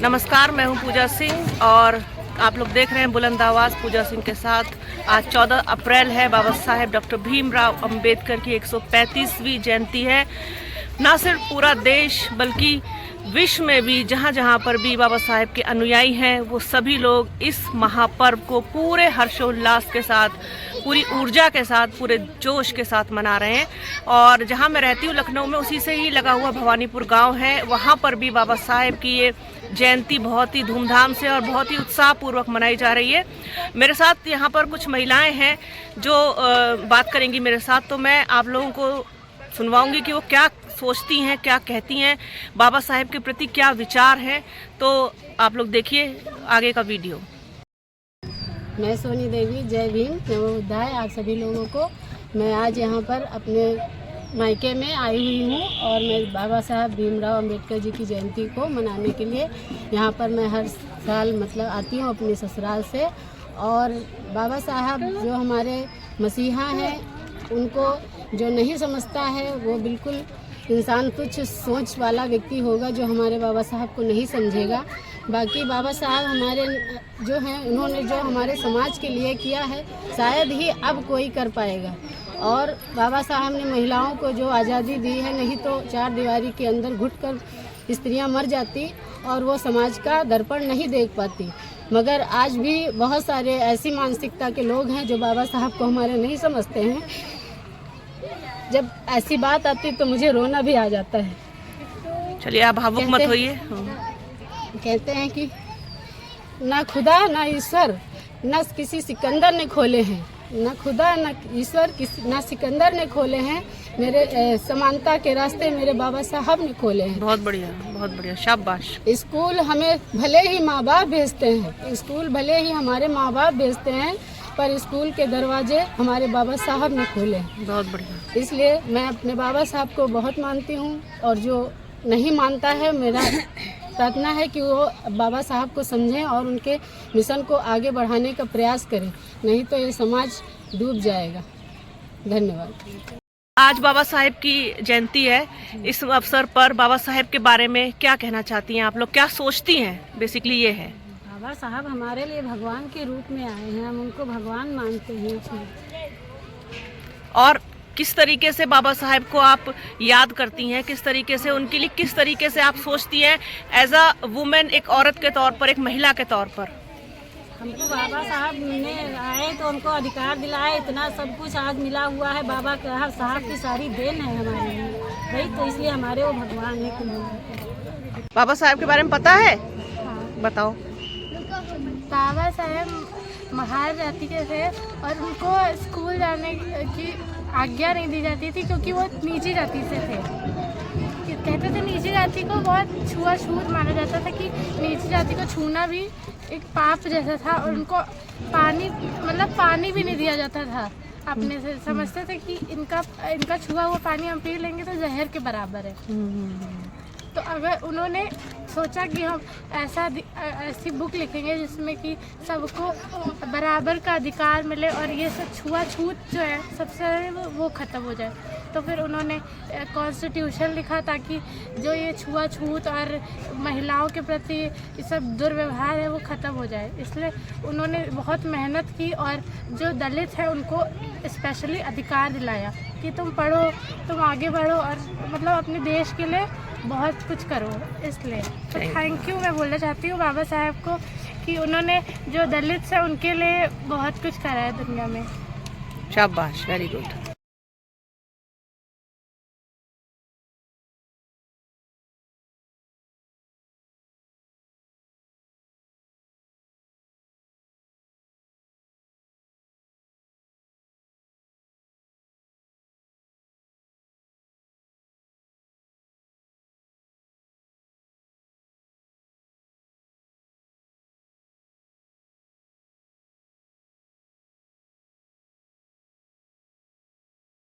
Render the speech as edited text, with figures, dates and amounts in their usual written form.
नमस्कार, मैं हूं पूजा सिंह और आप लोग देख रहे हैं बुलंद आवाज़ पूजा सिंह के साथ। आज 14 अप्रैल है, बाबा साहेब डॉक्टर भीमराव अंबेडकर की 135वीं जयंती है। ना सिर्फ पूरा देश बल्कि विश्व में भी जहाँ जहाँ पर भी बाबा साहेब के अनुयायी हैं, वो सभी लोग इस महापर्व को पूरे हर्षोल्लास के साथ, पूरी ऊर्जा के साथ, पूरे जोश के साथ मना रहे हैं। और जहाँ मैं रहती हूँ लखनऊ में, उसी से ही लगा हुआ भवानीपुर गांव है, वहाँ पर भी बाबा साहेब की ये जयंती बहुत ही धूमधाम से और बहुत ही उत्साहपूर्वक मनाई जा रही है। मेरे साथ यहाँ पर कुछ महिलाएं हैं जो बात करेंगी मेरे साथ, तो मैं आप लोगों को सुनवाऊंगी कि वो क्या सोचती हैं, क्या कहती हैं, बाबा साहेब के प्रति क्या विचार हैं। तो आप लोग देखिए आगे का वीडियो। मैं सोनी देवी, जय भीम, नमो बुद्धाय आप सभी लोगों को। मैं आज यहाँ पर अपने मायके में आई हुई हूँ और मैं बाबा साहब भीमराव अंबेडकर जी की जयंती को मनाने के लिए यहाँ पर मैं हर साल आती हूँ अपने ससुराल से। और बाबा साहब जो हमारे मसीहा हैं, उनको जो नहीं समझता है वो बिल्कुल इंसान तुच्छ सोच वाला व्यक्ति होगा जो हमारे बाबा साहब को नहीं समझेगा। बाकी बाबा साहब हमारे जो हैं, उन्होंने जो हमारे समाज के लिए किया है शायद ही अब कोई कर पाएगा। और बाबा साहब ने महिलाओं को जो आज़ादी दी है, नहीं तो चार दीवारी के अंदर घुटकर स्त्रियां मर जाती और वो समाज का दर्पण नहीं देख पाती। मगर आज भी बहुत सारे ऐसी मानसिकता के लोग हैं जो बाबा साहब को हमारे नहीं समझते हैं। जब ऐसी बात आती तो मुझे रोना भी आ जाता है। चलिए आप भावुक मत होइए। कहते हैं कि ना खुदा ना ईश्वर ना किसी सिकंदर ने खोले हैं, ना खुदा ना ईश्वर ना सिकंदर ने खोले हैं, मेरे समानता के रास्ते मेरे बाबा साहब ने खोले हैं। बहुत बढ़िया, बहुत बढ़िया, शाबाश। स्कूल हमें भले ही माँ बाप भेजते हैं, स्कूल भले ही हमारे माँ बाप भेजते हैं, पर स्कूल के दरवाजे हमारे बाबा साहब ने खोले हैं। बहुत बढ़िया। इसलिए मैं अपने बाबा साहब को बहुत मानती हूँ और जो नहीं मानता है, मेरा प्रार्थना है कि वो बाबा साहब को समझें और उनके मिशन को आगे बढ़ाने का प्रयास करें, नहीं तो ये समाज डूब जाएगा। धन्यवाद। आज बाबा साहेब की जयंती है, इस अवसर पर बाबा साहेब के बारे में क्या कहना चाहती हैं आप लोग, क्या सोचती हैं? बेसिकली ये है, बाबा साहब हमारे लिए भगवान के रूप में आए हैं, हम उनको भगवान मानते हैं। और किस तरीके से बाबा साहेब को आप याद करती हैं, किस तरीके से उनके लिए, किस तरीके से आप सोचती हैं एज अ वुमेन, एक औरत के तौर पर, एक महिला के तौर पर? हमको बाबा साहब ने आए तो उनको अधिकार दिलाए, इतना सब कुछ आज मिला हुआ है। बाबा साहब की सारी देन है हमारे लिए भाई, तो इसलिए हमारे वो भगवान है। बाबा साहब के बारे में पता है? हाँ। बताओ। बाबा साहब महार जाति के थे और उनको स्कूल जाने की आज्ञा नहीं दी जाती थी क्योंकि वो नीची जाति से थे। कहते थे नीची जाति को बहुत छुआछूत माना जाता था कि नीची जाति को छूना भी एक पाप जैसा था, और उनको पानी भी नहीं दिया जाता था। अपने से समझते थे कि इनका छुआ हुआ पानी हम पी लेंगे तो जहर के बराबर है। तो अगर उन्होंने सोचा कि हम ऐसी बुक लिखेंगे जिसमें कि सबको बराबर का अधिकार मिले और ये सब छुआछूत जो है सबसे वो ख़त्म हो जाए, तो फिर उन्होंने कॉन्स्टिट्यूशन लिखा ताकि जो ये छुआछूत और महिलाओं के प्रति ये सब दुर्व्यवहार है वो ख़त्म हो जाए। इसलिए उन्होंने बहुत मेहनत की और जो दलित है उनको स्पेशली अधिकार दिलाया कि तुम पढ़ो, तुम आगे बढ़ो और अपने देश के लिए बहुत कुछ करो। इसलिए तो थैंक यू मैं बोलना चाहती हूँ बाबा साहब को कि उन्होंने जो दलित है उनके लिए बहुत कुछ करा है दुनिया में। शाबाश, वेरी गुड।